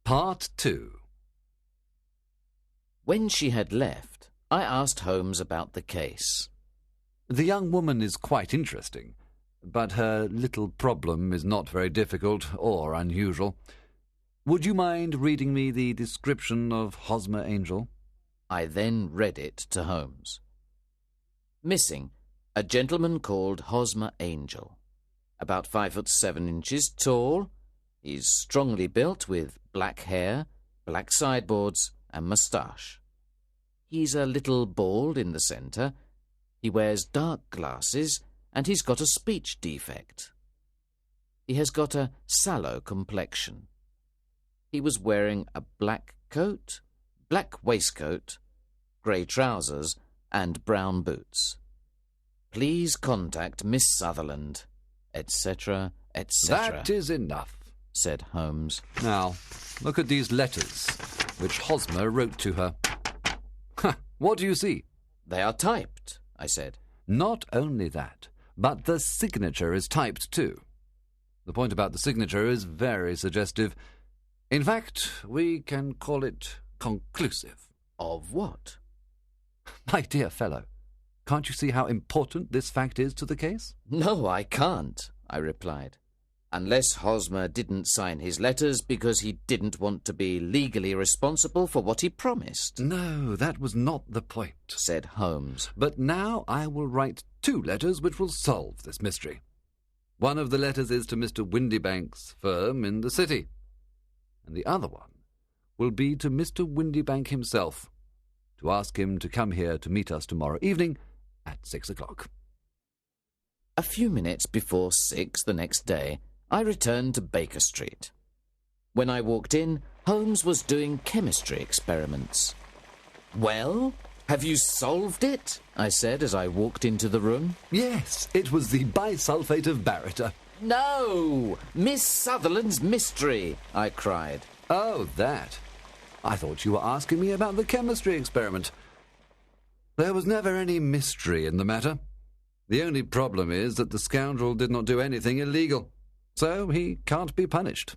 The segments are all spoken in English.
Part 2. When she had left, I asked Holmes about the case. The young woman is quite interesting, but her little problem is not very difficult or unusual. Would you mind reading me the description of Hosmer Angel? I then read it to Holmes. Missing, a gentleman called Hosmer Angel. About 5'7" tall. He's strongly built with black hair, black sideboards, and moustache. He's a little bald in the centre. He wears dark glasses, and he's got a speech defect. He has got a sallow complexion. He was wearing a black coat, black waistcoat, grey trousers, and brown boots. Please contact Miss Sutherland, etc., etc. That is enough, said Holmes. Now, look at these letters, which Hosmer wrote to her. What do you see? They are typed, I said. Not only that, but the signature is typed too. The point about the signature is very suggestive. In fact, we can call it conclusive. Of what? My dear fellow, can't you see how important this fact is to the case? No, I can't, I replied. Unless Hosmer didn't sign his letters because he didn't want to be legally responsible for what he promised. No, that was not the point, said Holmes. But now I will write 2 letters which will solve this mystery. One of the letters is to Mr. Windybank's firm in the city, and the other one will be to Mr. Windybank himself, to ask him to come here to meet us tomorrow evening at 6 o'clock. A few minutes before 6 the next day, I returned to Baker Street. When I walked in, Holmes was doing chemistry experiments. Well, have you solved it? I said as I walked into the room. Yes, it was the bisulfate of baryta. No! Miss Sutherland's mystery, I cried. Oh, that. I thought you were asking me about the chemistry experiment. There was never any mystery in the matter. The only problem is that the scoundrel did not do anything illegal, so he can't be punished.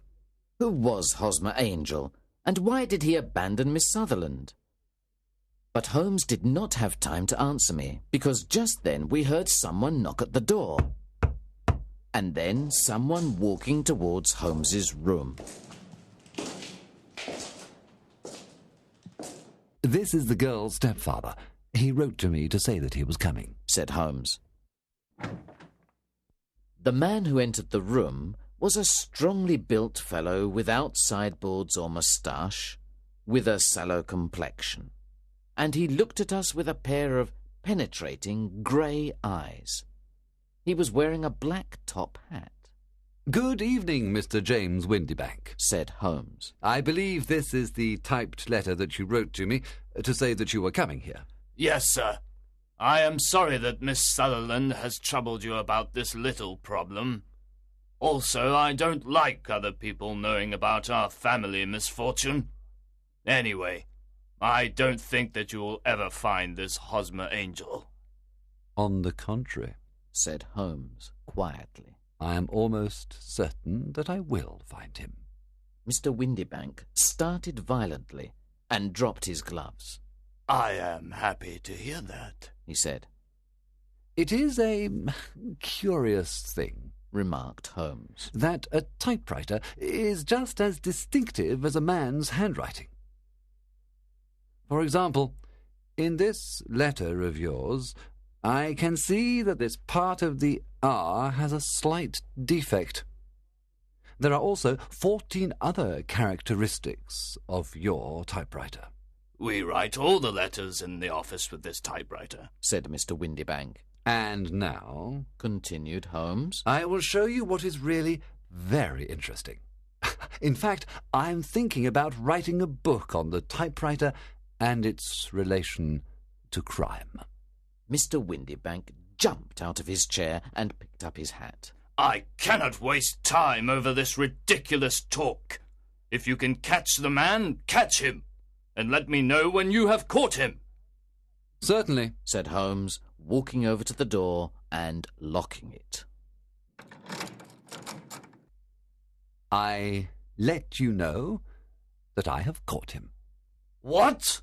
Who was Hosmer Angel, and why did he abandon Miss Sutherland? But Holmes did not have time to answer me, because just then we heard someone knock at the door, and then someone walking towards Holmes's room. This is the girl's stepfather. He wrote to me to say that he was coming, said Holmes. The man who entered the room was a strongly built fellow without sideboards or moustache, with a sallow complexion, and he looked at us with a pair of penetrating grey eyes. He was wearing a black top hat. Good evening, Mr. James Windybank, said Holmes. I believe this is the typed letter that you wrote to me to say that you were coming here. Yes, sir. I am sorry that Miss Sutherland has troubled you about this little problem. Also, I don't like other people knowing about our family misfortune. Anyway, I don't think that you will ever find this Hosmer Angel. On the contrary, said Holmes quietly. I am almost certain that I will find him. Mr. Windybank started violently and dropped his gloves. I am happy to hear that, he said. It is a curious thing, remarked Holmes, that a typewriter is just as distinctive as a man's handwriting. For example, in this letter of yours, I can see that this part of the R has a slight defect. There are also 14 other characteristics of your typewriter. We write all the letters in the office with this typewriter, said Mr. Windybank. And now, continued Holmes, I will show you what is really very interesting. In fact, I'm thinking about writing a book on the typewriter and its relation to crime. Mr. Windybank jumped out of his chair and picked up his hat. I cannot waste time over this ridiculous talk. If you can catch the man, catch him, and let me know when you have caught him. Certainly, said Holmes, walking over to the door and locking it. I let you know that I have caught him." What?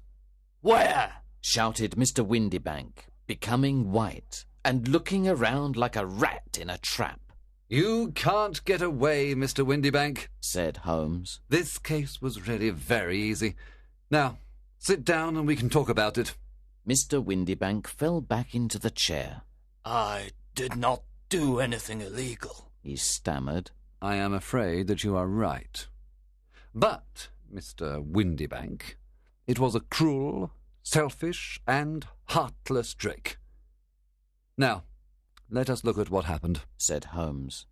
Where? shouted Mr. Windybank, becoming white and looking around like a rat in a trap. "You can't get away, Mr. Windybank," said Holmes. "This case was really very easy. Now, sit down and we can talk about it." Mr. Windybank fell back into the chair. I did not do anything illegal, he stammered. "I am afraid that you are right. But, Mr. Windybank, it was a cruel, selfish, and heartless trick. Now, let us look at what happened," said Holmes.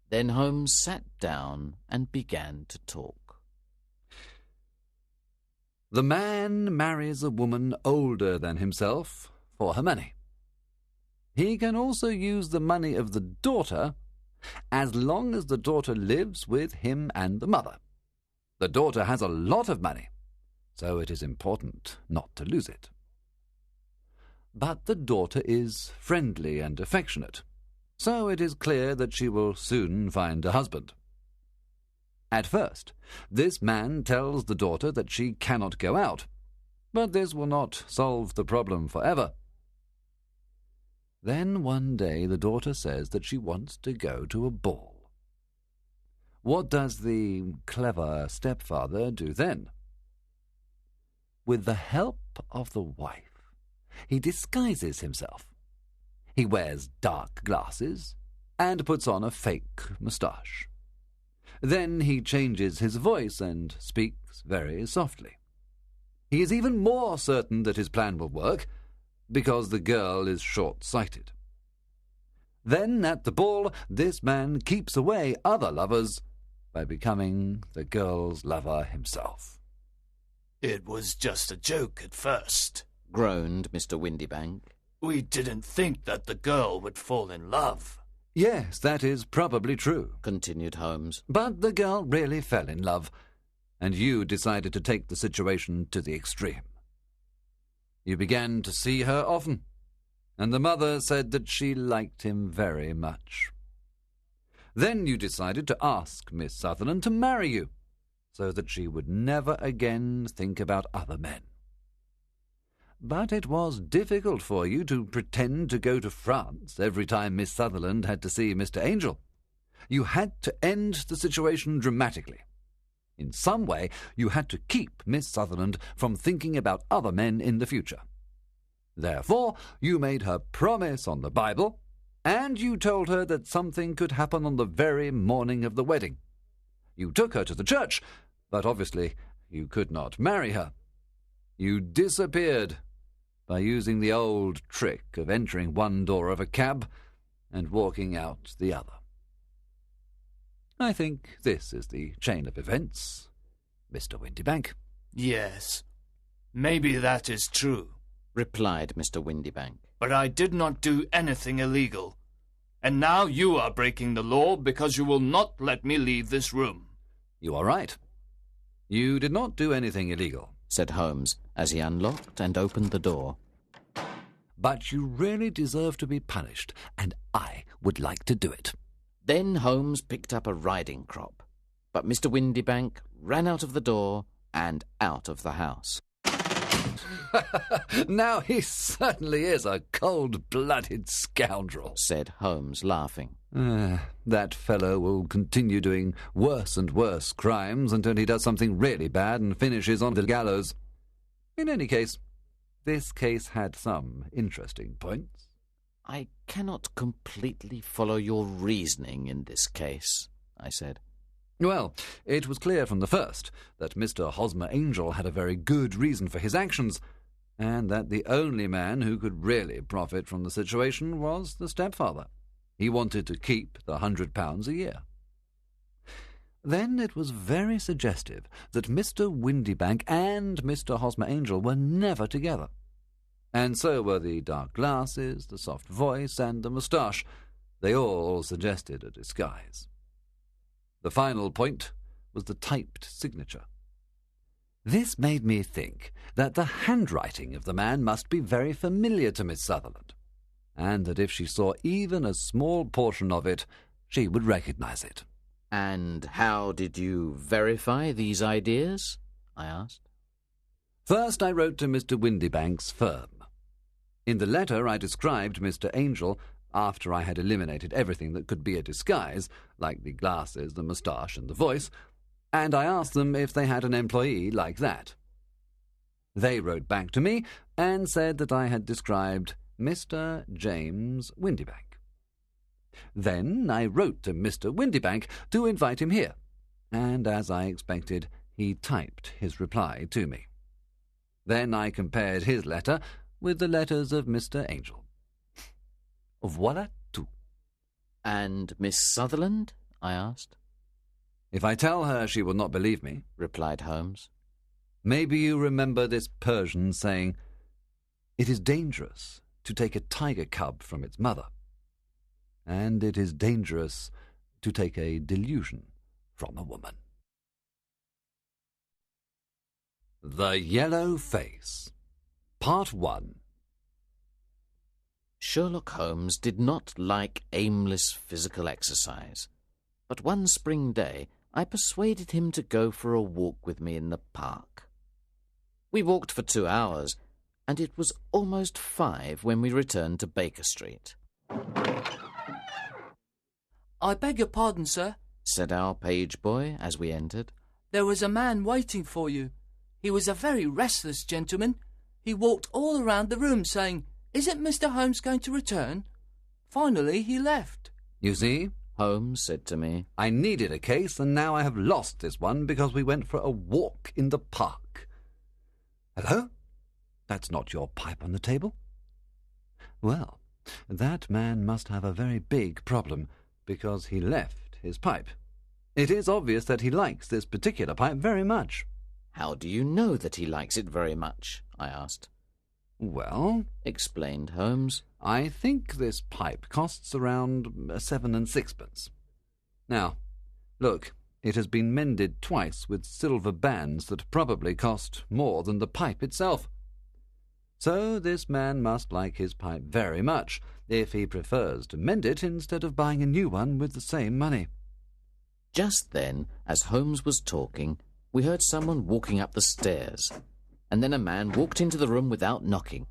Then Holmes sat down and began to talk. "The man marries a woman older than himself for her money. He can also use the money of the daughter as long as the daughter lives with him and the mother. The daughter has a lot of money, so it is important not to lose it. But the daughter is friendly and affectionate, so it is clear that she will soon find a husband. At first, this man tells the daughter that she cannot go out, but this will not solve the problem forever. Then one day the daughter says that she wants to go to a ball. What does the clever stepfather do then? With the help of the wife, he disguises himself. He wears dark glasses and puts on a fake moustache. Then he changes his voice and speaks very softly. He is even more certain that his plan will work, because the girl is short-sighted. Then, at the ball, this man keeps away other lovers by becoming the girl's lover himself." It was just a joke at first, groaned Mr. Windybank. We didn't think that the girl would fall in love. "Yes, that is probably true," continued Holmes. "but the girl really fell in love, and you decided to take the situation to the extreme. You began to see her often, and the mother said that she liked him very much. Then you decided to ask Miss Sutherland to marry you, so that she would never again think about other men. But it was difficult for you to pretend to go to France every time Miss Sutherland had to see Mr. Angel. You had to end the situation dramatically. In some way, you had to keep Miss Sutherland from thinking about other men in the future. Therefore, you made her promise on the Bible, and you told her that something could happen on the very morning of the wedding. You took her to the church, but obviously you could not marry her. You disappeared by using the old trick of entering one door of a cab and walking out the other. I think this is the chain of events, Mr. Windybank." Yes, maybe that is true, replied Mr. Windybank. But I did not do anything illegal. And now you are breaking the law because you will not let me leave this room. "You are right. You did not do anything illegal," said Holmes, as he unlocked and opened the door. "But you really deserve to be punished, and I would like to do it." Then Holmes picked up a riding crop, but Mr. Windybank ran out of the door and out of the house. "Now he certainly is a cold-blooded scoundrel," said Holmes, laughing. "That fellow will continue doing worse and worse crimes until he does something really bad and finishes on the gallows. In any case, this case had some interesting points." "I cannot completely follow your reasoning in this case," I said. "Well, it was clear from the first that Mr. Hosmer Angel had a very good reason for his actions, and that the only man who could really profit from the situation was the stepfather. He wanted to keep the £100 a year. Then it was very suggestive that Mr. Windybank and Mr. Hosmer Angel were never together. And so were the dark glasses, the soft voice, and the moustache. They all suggested a disguise. The final point was the typed signature. This made me think that the handwriting of the man must be very familiar to Miss Sutherland, and that if she saw even a small portion of it, she would recognize it. And how did you verify these ideas? I asked. First, I wrote to Mr. Windybank's firm. In the letter, I described Mr. Angel after I had eliminated everything that could be a disguise, like the glasses, the moustache, and the voice, and I asked them if they had an employee like that. They wrote back to me and said that I had described Mr. James Windybank. Then I wrote to Mr. Windybank to invite him here, and as I expected, he typed his reply to me. Then I compared his letter with the letters of Mr. Angel. Voilà tout. And Miss Sutherland? I asked. If I tell her, she will not believe me, replied Holmes. Maybe you remember this Persian saying, "It is dangerous to take a tiger cub from its mother, and it is dangerous to take a delusion from a woman." The Yellow Face, Part 1. Sherlock Holmes did not like aimless physical exercise, but one spring day I persuaded him to go for a walk with me in the park. We walked for 2 hours, and it was almost 5 when we returned to Baker Street. "I beg your pardon, sir," said our page boy as we entered. "There was a man waiting for you. He was a very restless gentleman. He walked all around the room saying, 'Isn't Mr. Holmes going to return?' Finally, he left." You see, Holmes said to me, I needed a case, and now I have lost this one because we went for a walk in the park. Hello? That's not your pipe on the table? Well, that man must have a very big problem, because he left his pipe. It is obvious that he likes this particular pipe very much. "How do you know that he likes it very much?" I asked. Well, Explained Holmes, I think this pipe costs around 7 and 6pence. Now, look, it has been mended twice with silver bands that probably cost more than the pipe itself. So this man must like his pipe very much, if he prefers to mend it instead of buying a new one with the same money. Just then, as Holmes was talking, we heard someone walking up the stairs, and then a man walked into the room without knocking.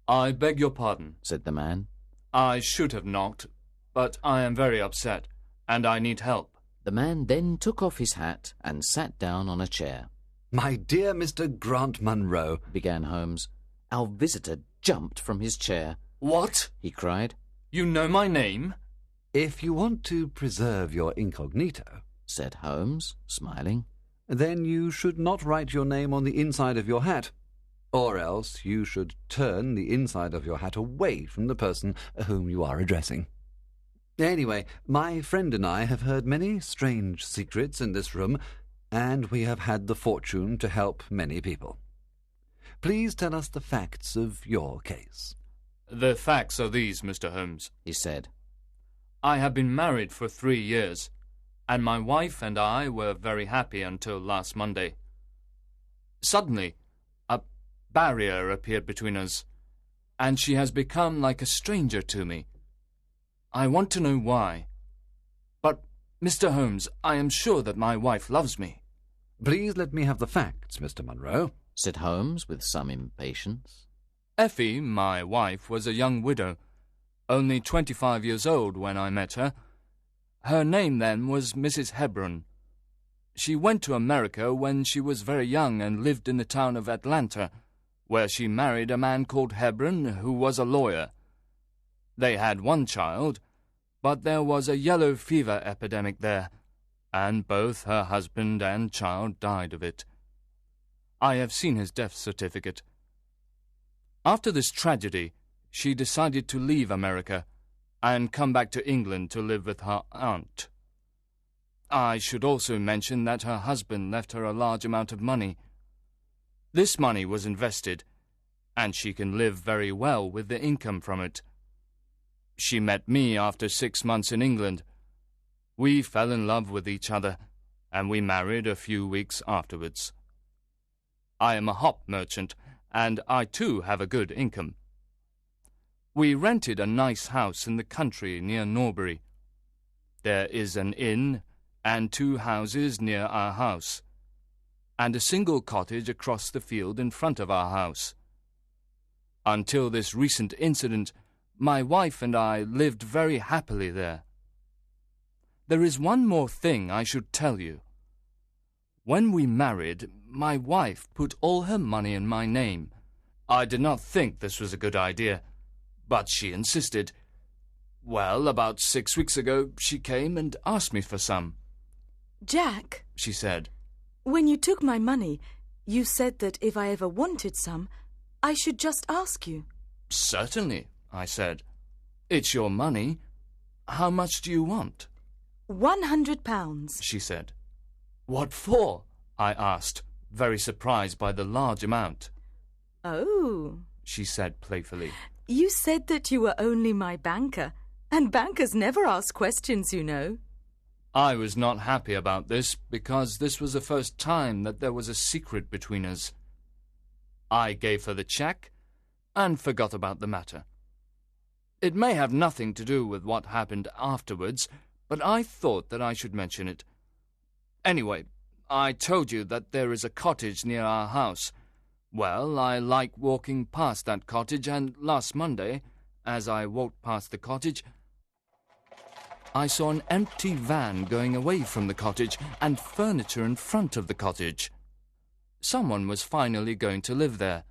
"I beg your pardon," said the man. "I should have knocked, but I am very upset, and I need help." The man then took off his hat and sat down on a chair. "My dear Mr. Grant Munro," began Holmes. Our visitor jumped from his chair. "What?" he cried. "You know my name?" "If you want to preserve your incognito," said Holmes, smiling, "then you should not write your name on the inside of your hat, or else you should turn the inside of your hat away from the person whom you are addressing. Anyway, my friend and I have heard many strange secrets in this room, and we have had the fortune to help many people. Please tell us the facts of your case." "The facts are these, Mr. Holmes," he said. "I have been married for 3 years, and my wife and I were very happy until last Monday. Suddenly, a barrier appeared between us, and she has become like a stranger to me. I want to know why. But, Mr. Holmes, I am sure that my wife loves me." "Please let me have the facts, Mr. Munro," said Holmes with some impatience. Effie, my wife, was a young widow, only 25 years old when I met her. Her name then was Mrs. Hebron. She went to America when she was very young and lived in the town of Atlanta, where she married a man called Hebron, who was a lawyer. They had 1 child, but there was a yellow fever epidemic there, and both her husband and child died of it. I have seen his death certificate. After this tragedy, she decided to leave America and come back to England to live with her aunt. I should also mention that her husband left her a large amount of money. This money was invested, and she can live very well with the income from it. She met me after 6 months in England. We fell in love with each other, and we married a few weeks afterwards. I am a hop merchant, and I too have a good income. We rented a nice house in the country near Norbury. There is an inn, and 2 houses near our house, and a single cottage across the field in front of our house. Until this recent incident, my wife and I lived very happily there. There is one more thing I should tell you. When we married, my wife put all her money in my name. I did not think this was a good idea, but she insisted. Well, about 6 weeks ago, she came and asked me for some. Jack, She said, when you took my money, you said that if I ever wanted some, I should just ask you. Certainly, I said. It's your money. How much do you want? £100, She said. What for? I asked, very surprised by the large amount. Oh, She said playfully. you said that you were only my banker, and bankers never ask questions, you know. I was not happy about this because this was the first time that there was a secret between us. I gave her the cheque and forgot about the matter. It may have nothing to do with what happened afterwards, but I thought that I should mention it. Anyway, I told you that there is a cottage near our house. Well, I like walking past that cottage, and last Monday, as I walked past the cottage, I saw an empty van going away from the cottage and furniture in front of the cottage. Someone was finally going to live there.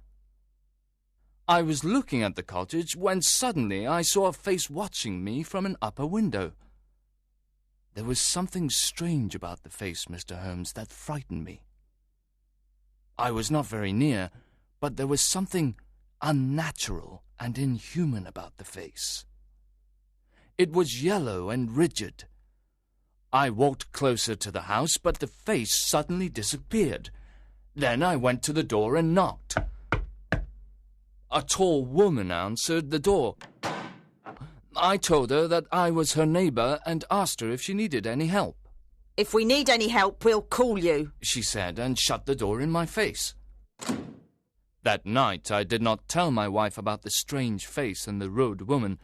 I was looking at the cottage when suddenly I saw a face watching me from an upper window. There was something strange about the face, Mr. Holmes, that frightened me. I was not very near, but there was something unnatural and inhuman about the face. It was yellow and rigid. I walked closer to the house, but the face suddenly disappeared. Then I went to the door and knocked. A tall woman answered the door. I told her that I was her neighbour and asked her if she needed any help. If we need any help, we'll call you, She said, and shut the door in my face. That night I did not tell my wife about the strange face and the rude woman,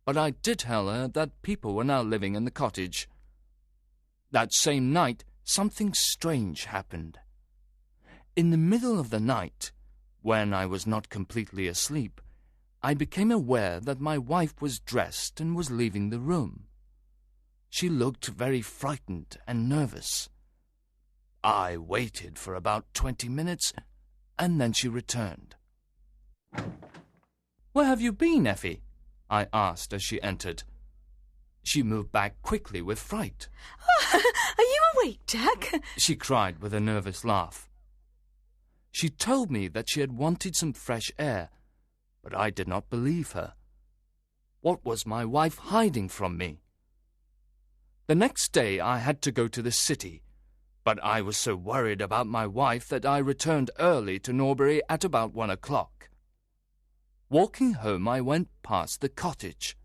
but I did tell her that people were now living in the cottage. That same night, something strange happened. In the middle of the night, when I was not completely asleep, I became aware that my wife was dressed and was leaving the room. She looked very frightened and nervous. I waited for about 20 minutes, and then she returned. "Where have you been, Effie?" I asked as she entered. She moved back quickly with fright. Are you awake, Jack? She cried with a nervous laugh. She told me that she had wanted some fresh air, but I did not believe her. What was my wife hiding from me? The next day I had to go to the city, but I was so worried about my wife that I returned early to Norbury at about 1 o'clock. Walking home, I went past the cottage.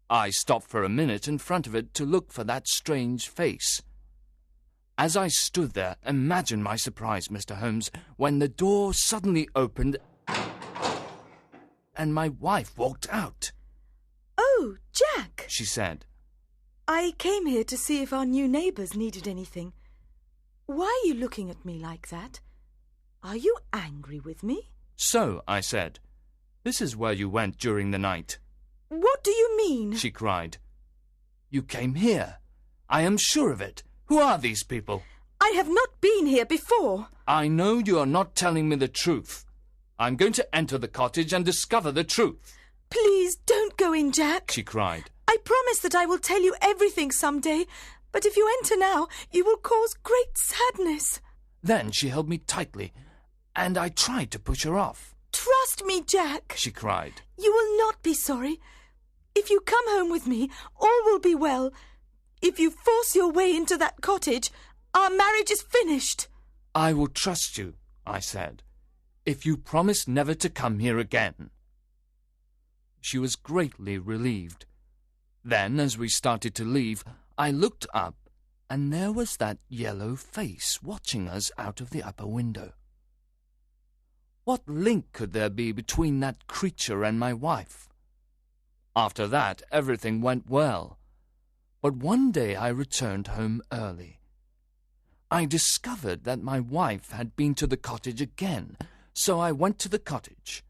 I stopped for a minute in front of it to look for that strange face. As I stood there, imagine my surprise, Mr. Holmes, when the door suddenly opened and my wife walked out. Oh, Jack! She said. I came here to see if our new neighbours needed anything. Why are you looking at me like that? Are you angry with me? So, I said, this is where you went during the night. What do you mean? She cried. You came here. I am sure of it. Who are these people? I have not been here before. I know you are not telling me the truth. I'm going to enter the cottage and discover the truth. Please don't go in, Jack. She cried. I promise that I will tell you everything someday, but if you enter now, you will cause great sadness. Then she held me tightly, and I tried to push her off. Trust me, Jack. She cried. You will not be sorry. If you come home with me, all will be well. If you force your way into that cottage, our marriage is finished. I will trust you, I said, if you promise never to come here again. She was greatly relieved. Then, as we started to leave, I looked up, and there was that yellow face watching us out of the upper window. What link could there be between that creature and my wife? After that, everything went well. But one day I returned home early. I discovered that my wife had been to the cottage again, so I went to the cottage.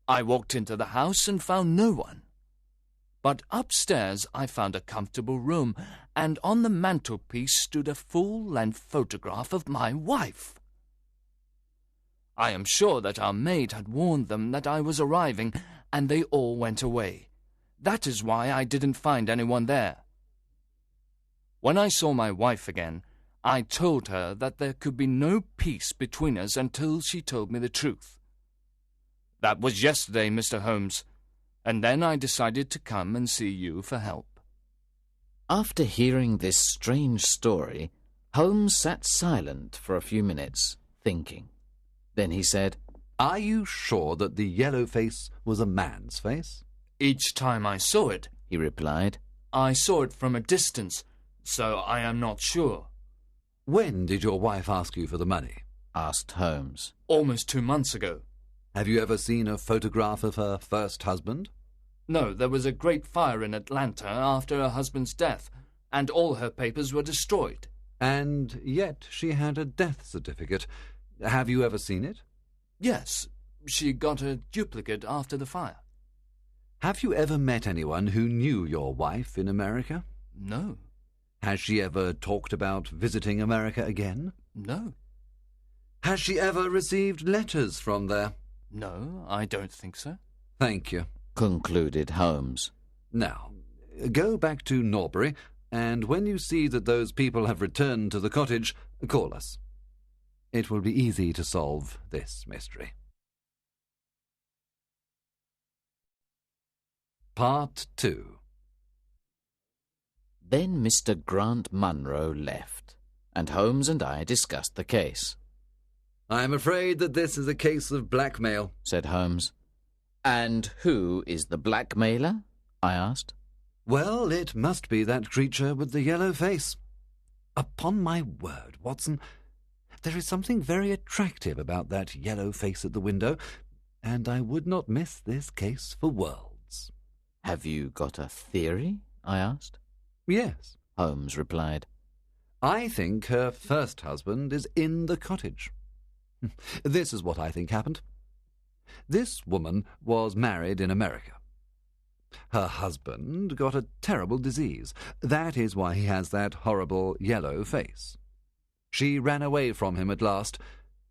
I walked into the house and found no one. But upstairs I found a comfortable room, and on the mantelpiece stood a full-length photograph of my wife. I am sure that our maid had warned them that I was arriving, and they all went away. That is why I didn't find anyone there. When I saw my wife again, I told her that there could be no peace between us until she told me the truth. That was yesterday, Mr. Holmes, and then I decided to come and see you for help. After hearing this strange story, Holmes sat silent for a few minutes, thinking. Then he said, "Are you sure that the yellow face was a man's face?" Each time I saw it, he replied. I saw it from a distance, so I am not sure. When did your wife ask you for the money? Asked Holmes. Almost 2 months ago. Have you ever seen a photograph of her first husband? No, there was a great fire in Atlanta after her husband's death, and all her papers were destroyed. And yet she had a death certificate. Have you ever seen it? Yes, she got a duplicate after the fire. Have you ever met anyone who knew your wife in America? No. Has she ever talked about visiting America again? No. Has she ever received letters from there? No, I don't think so. Thank you, concluded Holmes. Now, go back to Norbury, and when you see that those people have returned to the cottage, call us. It will be easy to solve this mystery. Part 2. Then Mr. Grant Munro left, and Holmes and I discussed the case. "I am afraid that this is a case of blackmail," said Holmes. And who is the blackmailer? I asked. "Well, it must be that creature with the yellow face. Upon my word, Watson, there is something very attractive about that yellow face at the window, and I would not miss this case for worlds." Have you got a theory? I asked. "Yes," Holmes replied. "I think her first husband is in the cottage. This is what I think happened. This woman was married in America. Her husband got a terrible disease. That is why he has that horrible yellow face. She ran away from him at last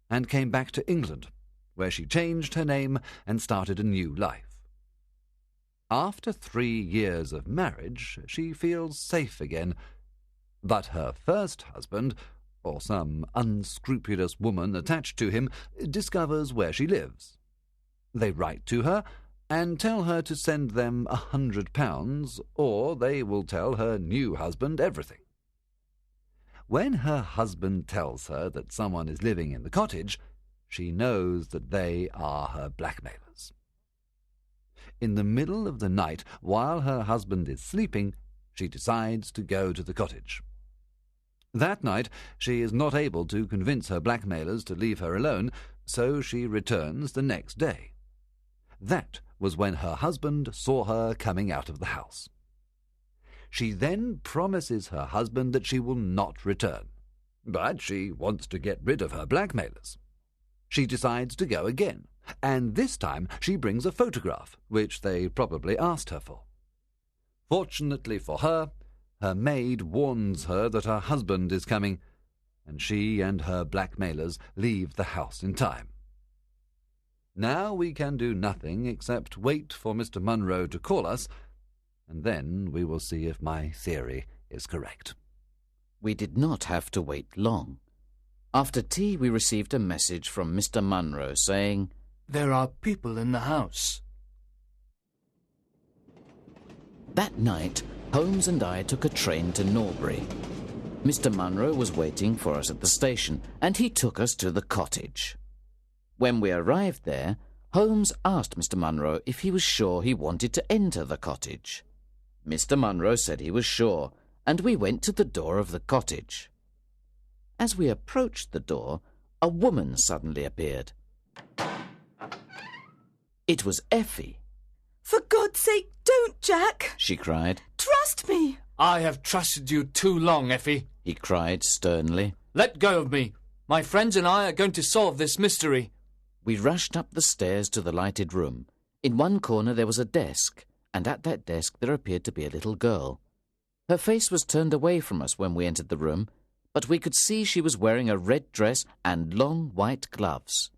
and came back to England, where she changed her name and started a new life. After 3 years of marriage, she feels safe again. But her first husband, or some unscrupulous woman attached to him, discovers where she lives. They write to her and tell her to send them £100, or they will tell her new husband everything. When her husband tells her that someone is living in the cottage, she knows that they are her blackmailers. In the middle of the night, while her husband is sleeping, she decides to go to the cottage. That night, she is not able to convince her blackmailers to leave her alone, so she returns the next day. That was when her husband saw her coming out of the house. She then promises her husband that she will not return, but she wants to get rid of her blackmailers. She decides to go again, and this time she brings a photograph, which they probably asked her for. Fortunately for her, her maid warns her that her husband is coming, and she and her blackmailers leave the house in time. Now we can do nothing except wait for Mr. Munro to call us, and then we will see if my theory is correct. We did not have to wait long. After tea we received a message from Mr. Munro saying, "There are people in the house." That night, Holmes and I took a train to Norbury. Mr. Munro was waiting for us at the station, and he took us to the cottage. When we arrived there, Holmes asked Mr. Munro if he was sure he wanted to enter the cottage. Mr. Munro said he was sure, and we went to the door of the cottage. As we approached the door, a woman suddenly appeared. It was Effie. "For God's sake, don't, Jack!" She cried. "Trust me!" I have trusted you too long, Effie, he cried sternly. Let go of me. My friends and I are going to solve this mystery. We rushed up the stairs to the lighted room. In one corner there was a desk, and at that desk there appeared to be a little girl. Her face was turned away from us when we entered the room, but we could see she was wearing a red dress and long white gloves.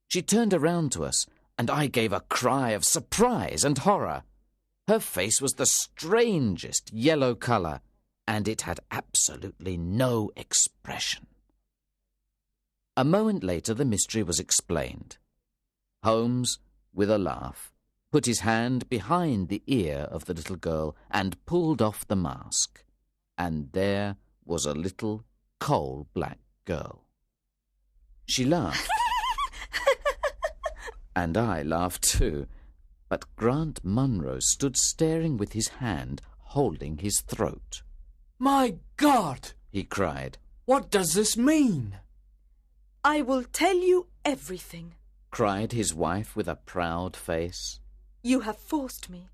She turned around to us, and I gave a cry of surprise and horror. Her face was the strangest yellow colour, and it had absolutely no expression. A moment later the mystery was explained. Holmes, with a laugh, put his hand behind the ear of the little girl and pulled off the mask. And there was a little coal-black girl. She laughed. And I laughed too, but Grant Munro stood staring with his hand holding his throat. My God! He cried. What does this mean? I will tell you everything. Cried his wife with a proud face. You have forced me,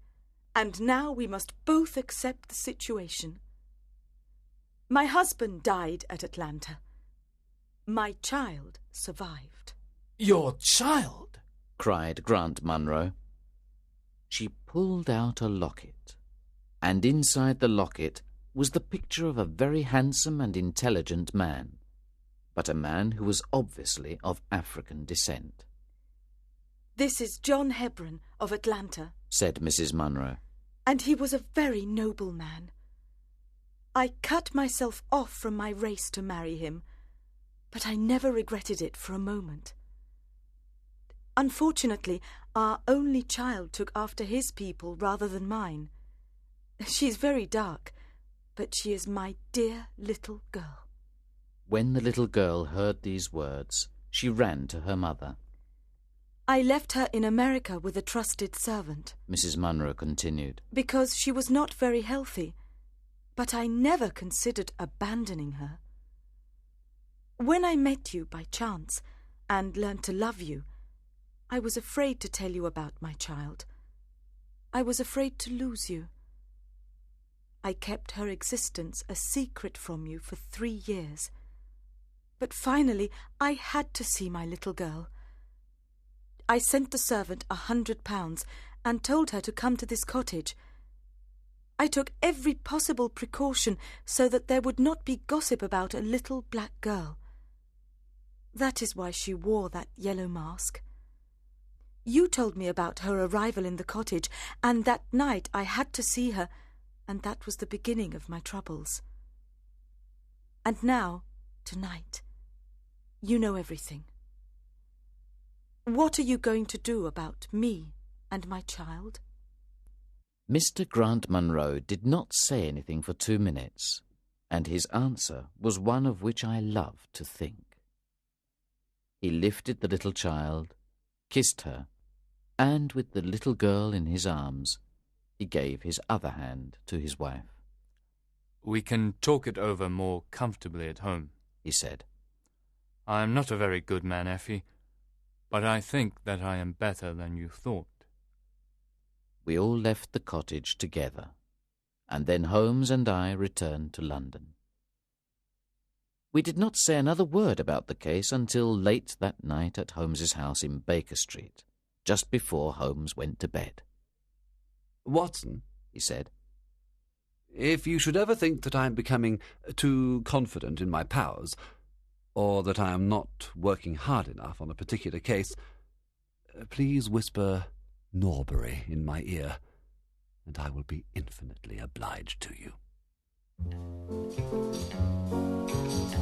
and now we must both accept the situation. My husband died at Atlanta. My child survived. Your child? Cried Grant Munro. She pulled out a locket, and inside the locket was the picture of a very handsome and intelligent man, but a man who was obviously of African descent. This is John Hebron of Atlanta, said Mrs. Munro. And he was a very noble man. I cut myself off from my race to marry him, but I never regretted it for a moment. Unfortunately, our only child took after his people rather than mine. She is very dark, but she is my dear little girl. When the little girl heard these words, she ran to her mother. I left her in America with a trusted servant, Mrs. Munro continued, because she was not very healthy, but I never considered abandoning her. When I met you by chance and learned to love you, I was afraid to tell you about my child. I was afraid to lose you. I kept her existence a secret from you for 3 years. But finally, I had to see my little girl. I sent the servant £100 and told her to come to this cottage. I took every possible precaution so that there would not be gossip about a little black girl. That is why she wore that yellow mask. You told me about her arrival in the cottage, and that night I had to see her, and that was the beginning of my troubles. And now, tonight, you know everything. What are you going to do about me and my child? Mr. Grant Munro did not say anything for 2 minutes, and his answer was one of which I love to think. He lifted the little child, kissed her, and with the little girl in his arms, he gave his other hand to his wife. We can talk it over more comfortably at home, he said. I am not a very good man, Effie, but I think that I am better than you thought. We all left the cottage together, and then Holmes and I returned to London. We did not say another word about the case until late that night at Holmes's house in Baker Street, just before Holmes went to bed. Watson, he said, if you should ever think that I am becoming too confident in my powers, or that I am not working hard enough on a particular case, please whisper Norbury in my ear, and I will be infinitely obliged to you.